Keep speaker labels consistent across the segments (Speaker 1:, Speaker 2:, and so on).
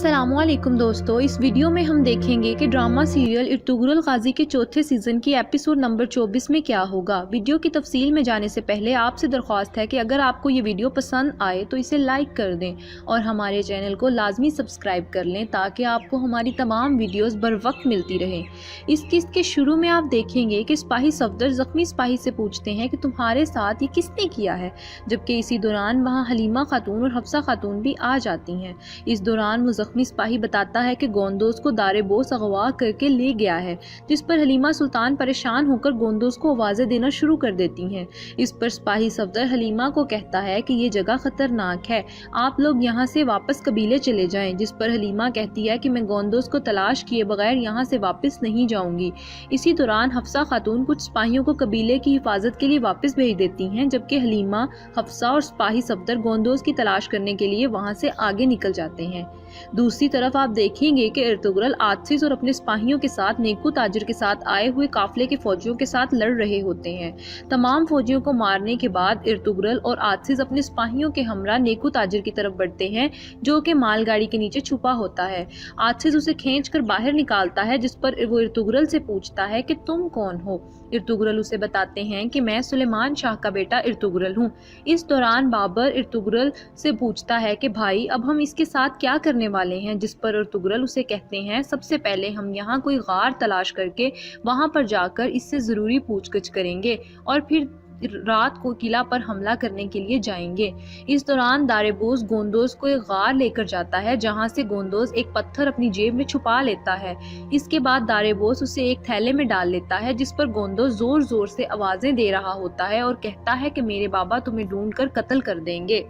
Speaker 1: अस्सलामुअलैकुम दोस्तों, इस वीडियो में हम देखेंगे कि ड्रामा सीरियल इर्तुगरुल गाजी के चौथे सीज़न की एपिसोड नंबर 24 में क्या होगा। वीडियो की तफसील में जाने से पहले आपसे दरख्वास्त है कि अगर आपको ये वीडियो पसंद आए तो इसे लाइक कर दें और हमारे चैनल को लाजमी सब्सक्राइब कर लें ताकि आपको हमारी तमाम वीडियोज़ बर वक्त मिलती रहें। इस किस्त के शुरू में आप देखेंगे कि सिपाही सफदर ज़ख्मी सिपाही से पूछते हैं कि तुम्हारे साथ ये किसने किया है, जबकि इसी दौरान वहाँ हलीमा खातून और हफ्सा खातून भी आ जाती हैं। इस दौरान जख्मी सिपाही बताता है कि गोंदोज को दारे-बोस अगवा करके ले गया है, जिस पर हलीमा सुल्तान परेशान होकर गोंदोज को आवाज़ें देना शुरू कर देती हैं। इस पर सिपाही सफदर हलीमा को कहता है कि ये जगह खतरनाक है, आप लोग यहाँ से वापस कबीले चले जाएं, जिस पर हलीमा कहती है कि मैं गोंदोज को तलाश किए बगैर यहाँ से वापस नहीं जाऊंगी। इसी दौरान हफ्सा खातून कुछ सिपाहियों को कबीले की हिफाजत के लिए वापस भेज देती हैं, जबकि हलीमा, हफ्सा और सिपाही सफदर गोंदोज की तलाश करने के लिए वहाँ से आगे निकल जाते हैं। दूसरी तरफ आप देखेंगे कि इर्तुगरुल आतिश और अपने सिपाहियों के साथ नेकू ताजिर के साथ आए हुए काफिले के फौजियों के साथ लड़ रहे होते हैं। तमाम फौजियों को मारने के बाद इर्तुगरुल और आतिश अपने सिपाहियों के हमरा नेकू ताजिर की तरफ बढ़ते हैं, जो कि मालगाड़ी के नीचे छुपा होता है। आतिश उसे खींचकर बाहर निकालता है, जिस पर वो इर्तुगरुल से पूछता है कि तुम कौन हो। इर्तुगरुल उसे बताते हैं कि मैं सुलेमान शाह का बेटा इर्तुगरुल हूँ। इस दौरान बाबर इर्तुगरुल से पूछता है कि भाई अब हम इसके साथ क्या करने वाले हैं, जिस पर इर्तुगरुल उसे कहते हैं सबसे पहले हम यहाँ कोई गार तलाश करके वहाँ पर जाकर इससे ज़रूरी पूछगछ करेंगे और फिर रात को किला पर हमला करने के लिए जाएंगे। इस दौरान दारे-बोस गोंदोज को एक गार लेकर जाता है, जहां से गोंदोज एक पत्थर अपनी जेब में छुपा लेता है। इसके बाद दारे-बोस उसे एक थैले में डाल लेता है, जिस पर गोंदोज जोर जोर से आवाजें दे रहा होता है और कहता है कि मेरे बाबा तुम्हें ढूंढकर कत्ल कर देंगे।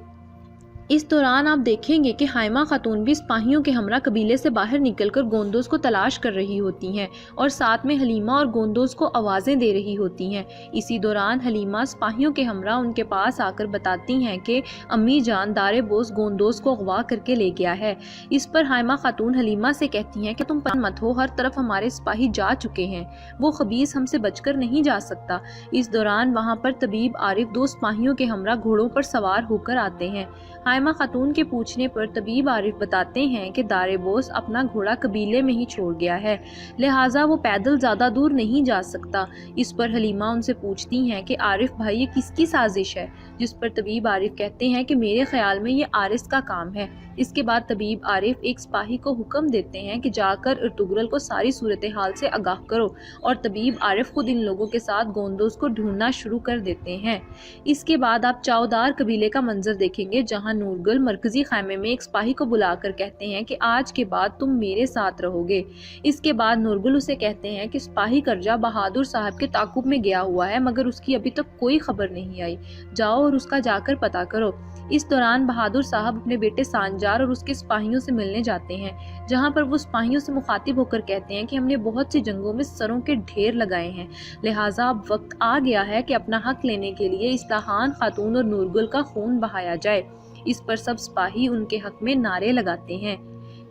Speaker 1: इस दौरान आप देखेंगे कि हाइमा खातून भी सिपाहियों के हमरा कबीले से बाहर निकलकर गोंदोज को तलाश कर रही होती हैं और साथ में हलीमा और गोंदोज को आवाज़ें दे रही होती हैं। इसी दौरान हलीमा सिपाहियों के हमरा उनके पास आकर बताती हैं कि अम्मी जान दारे-बोस गोंदोज को अगवा करके ले गया है। इस पर हाइमा खातून हलीमा से कहती हैं कि तुम परेशान मत हो, हर तरफ हमारे सिपाही जा चुके हैं, वो खबीस हमसे बचकर नहीं जा सकता। इस दौरान वहाँ पर तबीब आरिफ दो सिपाहियों के हमरा घोड़ों पर सवार होकर आते हैं। हाइमा खातून के पूछने पर तबीब आरिफ बताते हैं कि दारे-बोस अपना घोड़ा कबीले में ही छोड़ गया है, लिहाजा वो पैदल ज़्यादा दूर नहीं जा सकता। इस पर हलीमा उनसे पूछती हैं कि आरिफ भाई ये किसकी साजिश है, जिस पर तबीब आरिफ कहते हैं कि मेरे ख्याल में ये आरिस का काम है। इसके बाद तबीब आरिफ एक सिपाही को हुक्म देते हैं कि जाकर इर्तुगरुल को सारी सूरत हाल से आगाह करो और तबीब आरिफ खुद इन लोगों के साथ गोंदोज को ढूंढना शुरू कर देते हैं। इसके बाद आप चावदार कबीले का मंजर देखेंगे, जहां नूरगुल मरकजी खैमे में एक सिपाही को बुलाकर कहते हैं कि आज के बाद तुम मेरे साथ रहोगे। इसके बाद नूरगुल उसे कहते हैं कि सिपाही करजा बहादुर साहब के ताकुब में गया हुआ है, मगर उसकी अभी तक कोई खबर नहीं आई, जाओ और उसका जाकर पता करो। इस दौरान बहादुर साहब अपने बेटे सांजार और उसके सिपाहियों से मिलने जाते हैं, जहां पर वो सिपाहियों से मुखातिब होकर कहते हैं कि हमने बहुत सी जंगों में सरों के ढेर लगाए हैं, लिहाजा अब वक्त आ गया है कि अपना हक लेने के लिए इस्ताहान खातून और नूरगुल का खून बहाया जाए। इस पर सब सिपाही उनके हक में नारे लगाते हैं।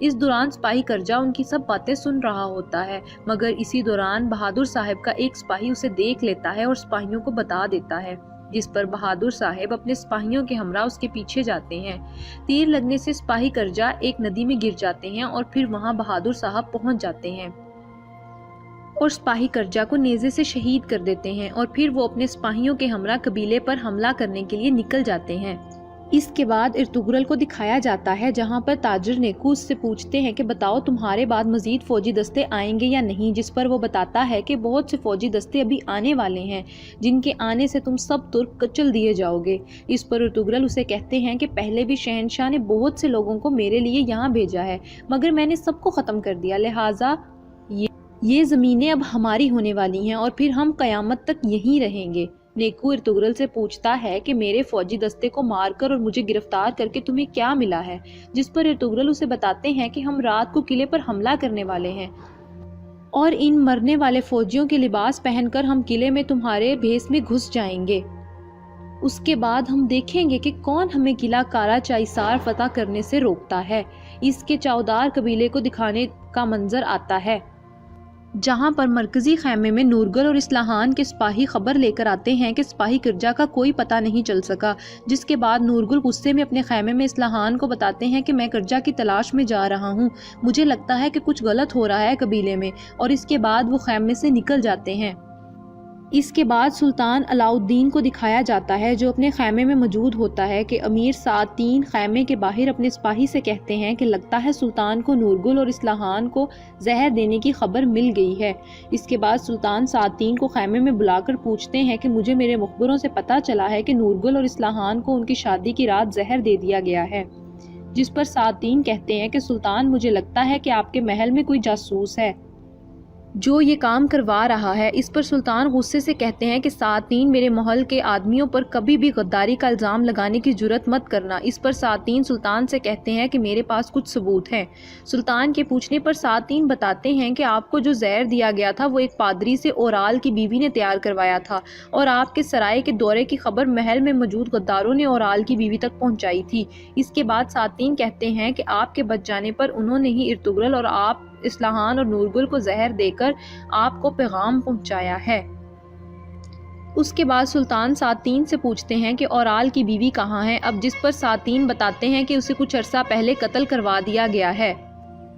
Speaker 1: इस दौरान सिपाही करजा उनकी सब बातें सुन रहा होता है, मगर इसी दौरान बहादुर साहब का एक सिपाही उसे देख लेता है और सिपाहियों को बता देता है, जिस पर बहादुर साहब अपने सिपाहियों के हमरा उसके पीछे जाते हैं। तीर लगने से सिपाही करजा एक नदी में गिर जाते हैं और फिर वहां बहादुर साहब पहुंच जाते हैं और सिपाही करजा को नेज़े से शहीद कर देते हैं और फिर वो अपने सिपाहियों के हमरा कबीले पर हमला करने के लिए निकल जाते हैं। इसके बाद इर्तुगरुल को दिखाया जाता है, जहां पर ताजिर नेकू उससे पूछते हैं कि बताओ तुम्हारे बाद मजीद फौजी दस्ते आएंगे या नहीं, जिस पर वो बताता है कि बहुत से फौजी दस्ते अभी आने वाले हैं, जिनके आने से तुम सब तुर्क कचल दिए जाओगे। इस पर इर्तुगरुल उसे कहते हैं कि पहले भी शहनशाह ने बहुत से लोगों को मेरे लिए यहाँ भेजा है, मगर मैंने सबको ख़त्म कर दिया, लिहाजा ये ज़मीनें अब हमारी होने वाली हैं और फिर हम क़यामत तक यहीं रहेंगे। नेकू इर्तुगरुल से पूछता है कि मेरे फौजी दस्ते को मारकर और मुझे गिरफ्तार करके तुम्हें क्या मिला है, जिस पर इर्तुगरुल उसे बताते हैं कि हम रात को किले पर हमला करने वाले हैं और इन मरने वाले फौजियों के लिबास पहनकर हम किले में तुम्हारे भेस में घुस जाएंगे। उसके बाद हम देखेंगे कि कौन हमें किला कारा चाइसार फतह करने से रोकता है। इसके चावदार कबीले को दिखाने का मंजर आता है। जहां पर मरकजी खैमे में नूरगल और इस्लाहान के सिपाही खबर लेकर आते हैं कि सिपाही किरजा का कोई पता नहीं चल सका, जिसके बाद नूरगल गुस्से में अपने खैमे में इस्लाहान को बताते हैं कि मैं किरजा की तलाश में जा रहा हूं, मुझे लगता है कि कुछ गलत हो रहा है कबीले में, और इसके बाद वो खैमे से निकल जाते हैं। इसके बाद सुल्तान अलाउद्दीन को दिखाया जाता है जो अपने खैमे में मौजूद होता है कि अमीर सातीन खैमे के बाहर अपने सिपाही से कहते हैं कि लगता है सुल्तान को नूरगुल और इस्लाहान को जहर देने की खबर मिल गई है। इसके बाद सुल्तान सातीन को खैमे में बुलाकर पूछते हैं कि मुझे मेरे मुखबरों से पता चला है कि नूरगुल और इस्लाहान को उनकी शादी की रात जहर दे दिया गया है। जिस पर सातीन कहते हैं कि सुल्तान, मुझे लगता है कि आपके महल में कोई जासूस है जो ये काम करवा रहा है। इस पर सुल्तान गुस्से से कहते हैं कि सातीन, मेरे महल के आदमियों पर कभी भी गद्दारी का इल्ज़ाम लगाने की जुर्रत मत करना। इस पर सातीन सुल्तान से कहते हैं कि मेरे पास कुछ सबूत हैं। सुल्तान के पूछने पर सातीन बताते हैं कि आपको जो जहर दिया गया था वो एक पादरी से ओराल की बीवी ने तैयार करवाया था, और आपके सराय के दौरे की खबर महल में मौजूद गद्दारों ने ओराल की बीवी तक पहुँचाई थी। इसके बाद सातीन कहते हैं कि आपके बच जाने पर उन्होंने ही इर्तुगरुल और आप इस्लाहान और नूरगुल को जहर देकर आपको पैगाम पहुंचाया है। उसके बाद सुल्तान सातीन से पूछते हैं कि ओराल की बीवी कहाँ है, अब जिस पर सातीन बताते हैं कि उसे कुछ अरसा पहले कत्ल करवा दिया गया है।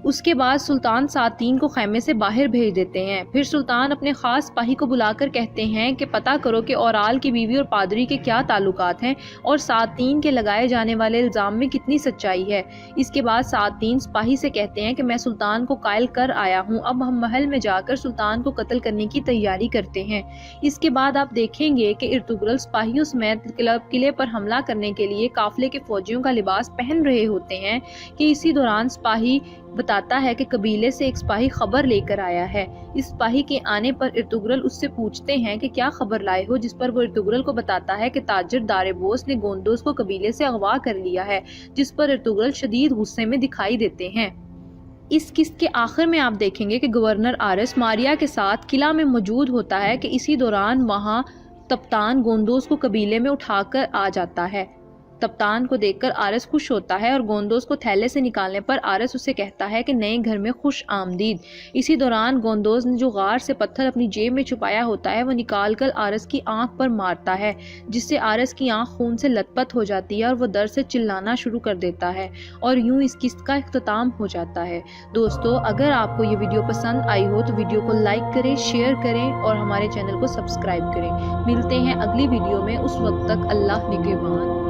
Speaker 1: उसके बाद सुल्तान सातीन को खैमे से बाहर भेज देते हैं। फिर सुल्तान अपने खास सिपाही को बुलाकर कहते हैं कि पता करो कि ओराल की बीवी और पादरी के क्या ताल्लुकात हैं और सातीन के लगाए जाने वाले इल्ज़ाम में कितनी सच्चाई है। इसके बाद सातीन सिपाही से कहते हैं कि मैं सुल्तान को कायल कर आया हूँ, अब हम महल में जाकर सुल्तान को कत्ल करने की तैयारी करते हैं। इसके बाद आप देखेंगे कि इर्तुगरुल सिपाहियों समेत किले पर हमला करने के लिए काफिले के फौजियों का लिबास पहन रहे होते हैं कि इसी दौरान सिपाही बताता है कि कबीले से एक सिपाही खबर लेकर आया है। इस सिपाही के आने पर इर्तुगरुल उससे पूछते हैं कि क्या खबर लाए हो, जिस पर वो इर्तुगरुल को बताता है कि ताजिर दारेबोस ने गोंदोस को कबीले से अगवा कर लिया है, जिस पर इर्तुगरुल शदीद गुस्से में दिखाई देते हैं। इस किस्त के आखिर में आप देखेंगे कि गवर्नर आरस मारिया के साथ किला में मौजूद होता है कि इसी दौरान वहाँ तप्तान गोंदोस को कबीले में उठाकर आ जाता है। तप्तान को देखकर आरस खुश होता है और गोंदोस को थैले से निकालने पर आरस उसे कहता है कि नए घर में खुश आमदीद। इसी दौरान गोंदोस ने जो गार से पत्थर अपनी जेब में छुपाया होता है वो निकाल कर आरस की आंख पर मारता है, जिससे आरस की आंख खून से लथपथ हो जाती है और वो दर्द से चिल्लाना शुरू कर देता है, और यूं इस किस्त का इख्तिताम हो जाता है। दोस्तों, अगर आपको ये वीडियो पसंद आई हो तो वीडियो को लाइक करें, शेयर करें और हमारे चैनल को सब्सक्राइब करें। मिलते हैं अगली वीडियो में, उस वक्त तक अल्लाह निगहबान।